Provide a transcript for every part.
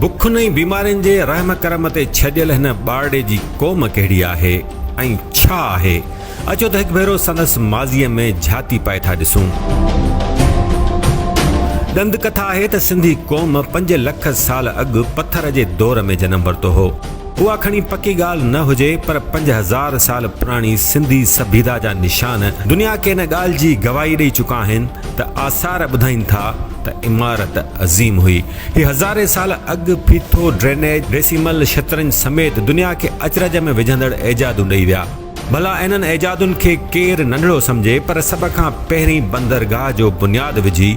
बुखुनि ऐं बीमारियुनि जे रहम करम ते छॾियल हिन ॿारड़े जी क़ौम कहिड़ी आहे ऐं छा आहे, अचो त हिकु भेरो संदसि माज़ीअ में झाती पाए था ॾिसूं। ॾंद कथा आहे त सिंधी क़ौम 5 लख साल अॻु पत्थर जे दौर में जनम वरितो हो। उहा खणी पकी ॻाल्हि न हुजे, पर 5000 साल पुराणी सिंधी सभ्यता जा निशान दुनिया खे इन ॻाल्हि जी गवाही ॾेई चुका आहिनि त आसार ॿुधाइनि था त इमारत अज़ीम हुई। ही हज़ारे साल अॻु फीथो, ड्रेनेज, डेसिमल, शतरंज समेत दुनिया खे अचरज में विझंदड़ एजादूं ॾेई विया। भला इन्हनि एजादुनि खे केरु नंढड़ो सम्झे, पर सभ खां पहिरीं बंदरगाह जो बुनियादु विझी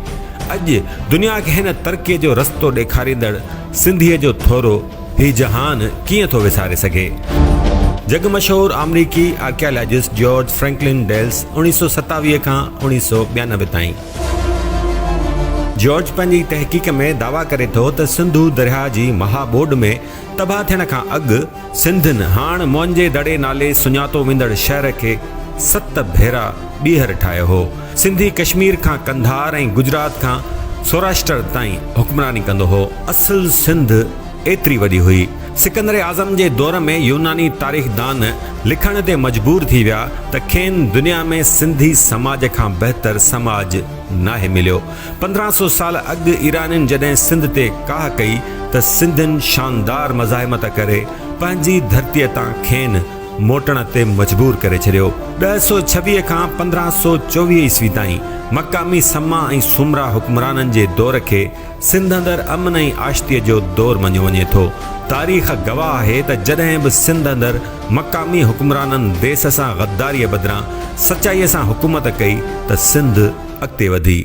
अॼु दुनिया खे हिन तरक़ीअ जो रस्तो ॾेखारींदड़ सिंधीअ जो थोरो ही जहान कीअं थो विसारे सघे। जग मशहूर अमरीकी आर्कियोलॉजिस्ट जॉर्ज फ्रैंकलिन डेल्स 1927 खां 1992 ताईं जॉर्ज पंहिंजी तहक़ीक़ में दावा करे थो त सिंधु दरिया जी महाॿोॾ में तबाह थियण खां अॻु सिंधियुनि हाणे मोहनजे दड़े नाले सुञातो वेंदड़ शहर खे 7 भेरा ॿीहर ठाहियो हो। सिंधी कश्मीर खां कंधार ऐं गुजरात खां सौराष्ट्र ताईं हुक्मरानी कंदो हो। असुल सिंध एतिरी वॾी हुई। सिकंदर आज़म जे दौर में यूनानी तारीख़दान लिखण ते मजबूर थी विया त खेनि दुनिया में सिंधी समाज खां बहितर समाज नाहे मिलियो। 1500 साल अॻु ईरानियुनि जॾहिं सिंध ते काह कई त सिंधियुनि शानदार मज़ाहिमत करे पंहिंजी धरतीअ तां खेनि मोटण ते मजबूर करे छॾियो। 1026 खां 1524 ईस्वी ताईं मक़ामी समा ऐं सुमरा हुक्मराननि जे दौर खे सिंध अंदरि अमन ऐं आश्तीअ जो दौर मञियो वञे थो। तारीख़ गवाह आहे त जॾहिं बि सिंध अंदरि मक़ामी हुक्मराननि देस सां गद्दारीअ बदिरां सचाईअ सां हुकूमत कई त सिंध अॻिते वधी।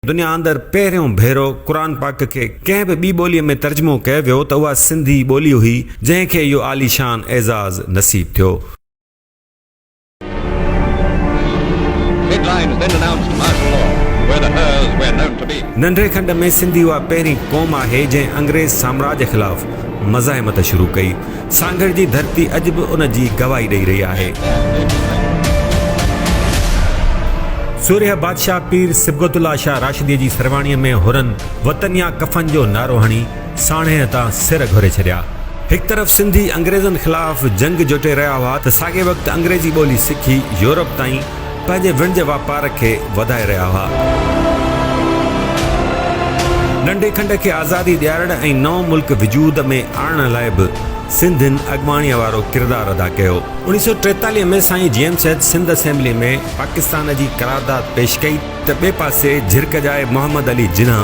दुनिया अंदरि पहिरियों भेरो क़ुर पाक खे कंहिं बि ॿी ॿोलीअ में तर्जुमो कयो वियो त उहा सिंधी ॿोली हुई, जंहिंखे इहो आलीशान एज़ाज़ नसीब थियो। नंढे खंड में सिंधी उहा पहिरीं क़ौम आहे जंहिं अंग्रेज़ साम्राज्य ख़िलाफ़ मज़ाहिमत शुरू कई। सांगड़ जी धरती अॼु बि उन जी गवाही ॾेई रही आहे। सूर्य बादशाह पीर सिबगतुल्ला शाह राशिदीअ जी सरवाणीअ में हुरन वतन या कफ़न जो नारो हणी साणे तां सिर घुरे छॾिया। हिकु तरफ़ सिंधी अंग्रेज़नि ख़िलाफ़ जंग जोटे रहिया हुआ त साॻे वक़्तु अंग्रेज़ी ॿोली सिखी यूरोप ताईं पंहिंजे विणज वापार खे वधाए रहिया हुआ। नंढे खंड खे आज़ादी ॾियारण ऐं नओं मुल्क वजूद में आणण लाइ बि सिंधियुनि अॻवाणीअ वारो किरदारु अदा कयो। 1943 में साईं जेम्स हेड सिंध असेंबली में पाकिस्तान जी करारदाद पेश कई त ॿिए पासे झिरकजाए मोहम्मद अली जिन्ना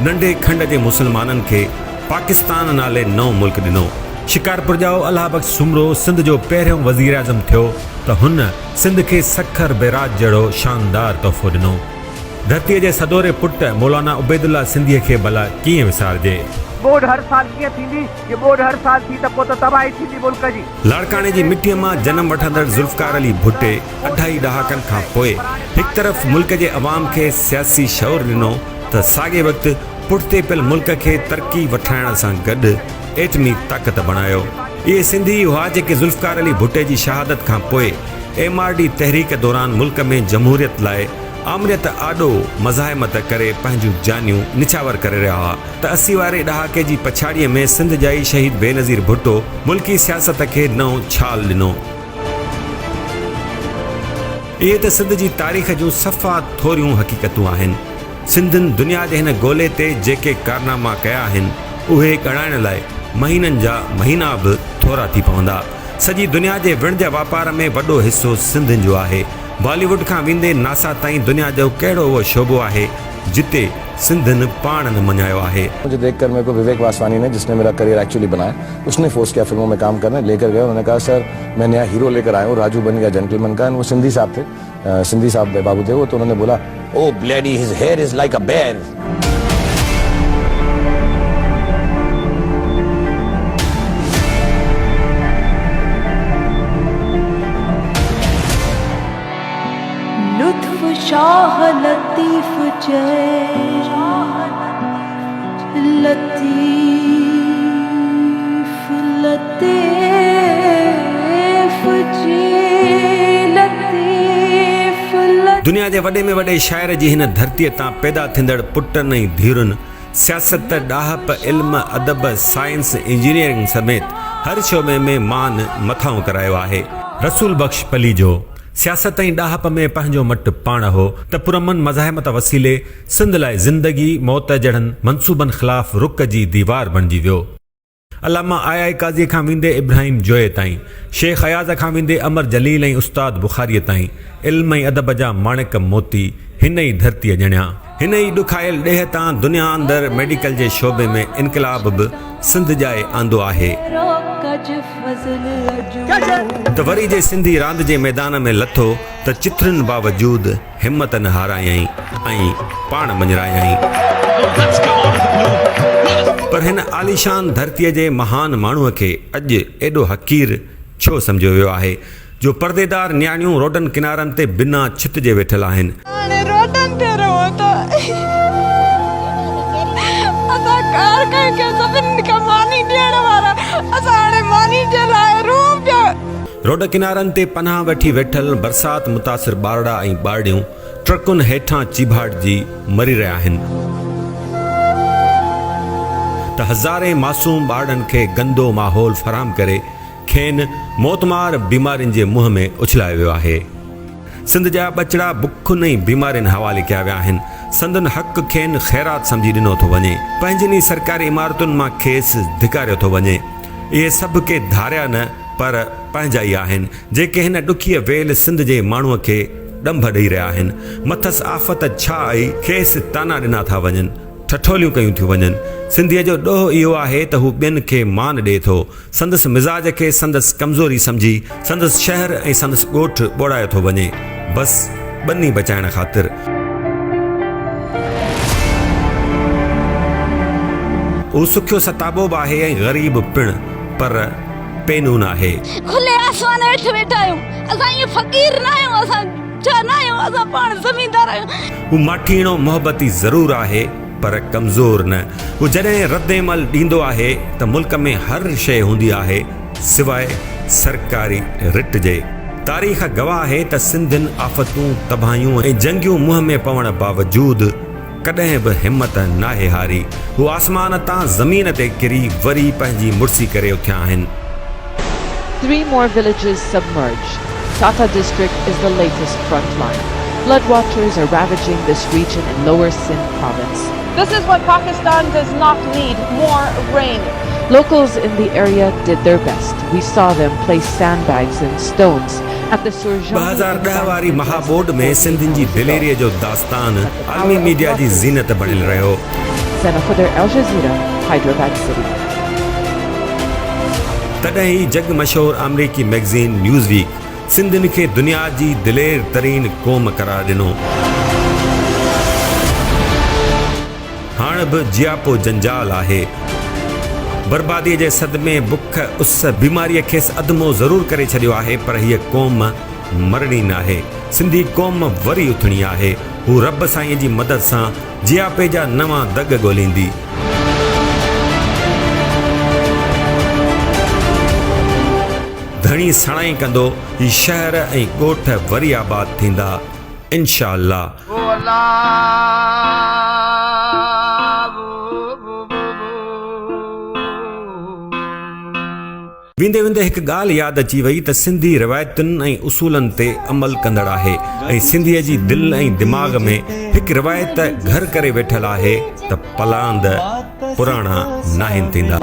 नंढे खंड जे मुसलमाननि खे पाकिस्तान नाले नओं मुल्क ॾिनो। शिकारपुर जो अल्लाह बख्श सुमरो सिंध जो पहिरियों वज़ीर आज़म थियो त हुन सिंध खे सखर बेराज जहिड़ो शानदार तोहफ़ो ॾिनो। धरतीअ जे सदोरे पुट मौलाना उबैदुल्ला सिंधीअ खे भला कीअं विसारजे। बोड हर साल कीअं थींदी, ये बोड हर साल थी त पोइ त तबाही थींदी मुल्क जी। लाड़काणे जी मिटीअ मां जनम वठंदड़ ज़ुल्फ़कार अली भुट्टे 2.5 ॾहाकनि खां पोइ हिकु तरफ़ मुल्क जे अवाम खे सियासी शौर ॾिनो त साॻे वक़्तु पुठिते पियल मुल्क खे तरक़ी वठाइण सां गॾु एटमी ताक़त बणायो। इहे सिंधी हुआ जेके ज़ुल्फ़कार अली भुट्टे जी शहादत खां पोइ MRD तहरीक दौरान मुल्क में जमहूरियत लाइ आमरियत आॾो मज़ाहिमत करे पंहिंजूं जानियूं निछावर करे रहिया हुआ त 80 वारे ॾहाके जी पछाड़ीअ में सिंध जा ई शहीद बेनज़ीर भुट्टो मुल्की सियासत खे नओं छाल ॾिनो। इहे त सिंध जी तारीख़ जूं सफ़ा थोरियूं हक़ीक़तूं आहिनि। सिंधियुनि दुनिया जे हिन ॻोल्हे ते जेके कारनामा कया आहिनि उहे ॻणाइण लाइ महीननि जा महीना बि थोरा थी पवंदा। सॼी दुनिया जे विणज वापार में वॾो हिसो सिंधियुनि जो आहे। बॉलीवुड खां वेंदे नासा ताईं दुनिया जो कहिड़ो उहो शोबो आहे जिते सिंधियुनि पाण न मञायो आहे। मुझे देखकर मेरे को विवेक वासवानी ने, जिसने मेरा करियर एक्चुअली बनाया, उसने फोर्स किया फिल्मों में काम करने, लेकर गए। उन्होंने कहा सर मैं नया हीरो लेकर आया हूँ, राजू बन गया जेंटलमैन का। वो सिंधी साहब थे, सिंधी साहब बाबू थे वो। तो उन्होंने बोला oh bloody his hair is like a bear. Shah Latif जय लतीफ लतीफ जी लतीफ। दुनिया जे वॾे में वॾे शाइर जी हिन धरतीअ तां पैदा थींदड़ पुटनि ऐं धीअरुनि सियासत, ॾाहप, इल्म, अदब, साइंस, इंजीनियरिंग समेत हर शोबे में मान मथां करायो आहे। रसूल बख्श पली जो सियासत ऐं ॾाहप में पंहिंजो मट पाण हो त पुरमन मज़ाहिमत वसीले सिंध लाइ ज़िंदगी मौत जहिड़नि मनसूबनि ख़िलाफ़ रुक जी दीवार बणिजी वियो। अलामा आया काज़ी खां वेंदे इब्राहिम जोए ताईं, शेख अयाज़ खां वेंदे अमर जलील ऐं उस्ताद बुखारीअ ताईं इल्म ऐं अदब जा माणिक मोती हिन ई धरतीअ ॼणिया। हिन ई ॾुखायल ॾेह तां दुनिया अंदरि मेडिकल जे शोबे में इनकलाब बि सिंध जाए आंदो आहे त वरी जे सिंधी रांदि जे मैदान में लथो त चिथरनि बावजूद हिम्मत न हारायई ऐं पाण मञरायई। पर हिन आलीशान धरतीअ जे महान माण्हूअ खे अॼु एॾो हक़ीर छो सम्झियो वियो आहे जो परदेदार न्याणियूं रोडनि किनारनि ते बिना छित जे वेठल आहिनि। रोड किनारनि ते पनाह वठी वेठल बरसात मुतासिर ॿारड़ा ऐं ॿारड़ियूं ट्रकुनि हेठां चिभाड़जी मरी रहिया आहिनि त हज़ारे मासूम ॿारनि खे गंदो माहौल फराहम करे खेनि मौतमार बीमारियुनि जे मुंहं में उछलायो वियो आहे। सिंध जा बचड़ा बुखुनि ऐं बीमारियुनि हवाले कया विया आहिनि। संदन हक़ खेनि ख़ैरात सम्झी ॾिनो थो वञे, पंहिंजनि सरकारी इमारतुनि मां खेसि धिकारियो थो वञे। इहे सभु के धारिया न पर पंहिंजा ई आहिनि जेके हिन ॾुखीअ वेल सिंध जे माण्हूअ खे ॾंभ ॾेई रहिया आहिनि। मथसि आफ़त छा आई, खेसि ताना ॾिना था वञनि, ठठोलियूं कयूं थियूं वञनि। सिंधीअ जो ॾोह इहो आहे त हू ॿियनि खे मान ॾिए थो, संदसि मिज़ाज खे संदसि कमज़ोरी सम्झी संदसि शहर ऐं संदसि ॻोठ ॿोड़ायो थो वञे, बसि ॿनी बचाइण ख़ातिर। हू सुखियो सताबो बि आहे ऐं ग़रीब पिणु, पर पेनून आहे। खुले आसमान हेठि वेठा आहियूं, असां इहे फ़क़ीर न आहियूं, असां छा न आहियूं, असां पाण ज़मींदार आहियूं। हू माठीणो मोहबती ज़रूरु आहे पर कमज़ोर न। हू जॾहिं रद्देमल ॾींदो आहे त मुल्क में हर शइ हूंदी आहे सवाइ सरकारी रिट जे। तारीख़ गवाह आहे त सिंधियुनि आफ़तूं, तबाहियूं ऐं जंगियूं मुंहं में पवण बावजूदु कॾहिं बि हिम्मत नाहे हारी। हू आसमान तां ज़मीन ते किरी वरी पंहिंजी मुड़सी करे उथिया आहिनि। 3 more villages submerged. Tata district is the latest front line. Floodwaters are ravaging this region in lower Sindh province. This is what Pakistan does not need, more rain. Locals in the area did their best. We saw them place sandbags and stones at the Surjani. 2010 वारी महाबोर्ड में सिंधियुनि जी दिलेरीअ जो दास्तान आलमी media जी ज़ीनत बणियल रहियो। Sana Khuder, Al Jazeera, Hyderabad City. तॾहिं ई जग मशहूर अमरीकी मैगज़ीन न्यूज़वीक सिंधियुनि खे दुनिया जी दिलेर तरीन क़ौम करार ॾिनो। हाणे बि जियापो जंजाल आहे। बर्बादीअ जे सदमे, बुख, उस, बीमारीअ खेसि अदमो ज़रूरु करे छॾियो आहे, पर हीअ क़ौम मरणी न आहे। सिंधी क़ौम वरी उथणी आहे। हू रब साईं जी मदद सां जियापे जा नवां दग ॻोल्हींदी। धणी सणाई कंदो, ही शहर ऐं ॻोठ वरी आबाद थींदा इंशा अल्लाह। वेंदे वेंदे हिकु ॻाल्हि यादि अची वई त सिंधी रिवायतुनि ऐं उसूलनि ते अमल कंदड़ आहे ऐं सिंधीअ जी दिलि ऐं दिमाग़ में हिकु रिवायत घर करे वेठल आहे त पलांद पुराणा नाहिन थींदा।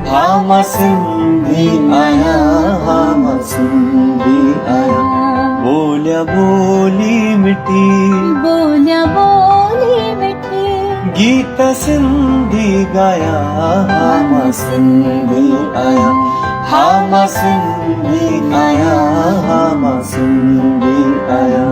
हाँ मां सिंधी आया, हाँ मां सिंधी आया, बोलिया बोली मिठी, बोलिया बोली मिठी, गीत सिंधी गाया, हाँ मां सिंधी आया, हाँ मां सिंधी आया, हाँ मां सिंधी आया।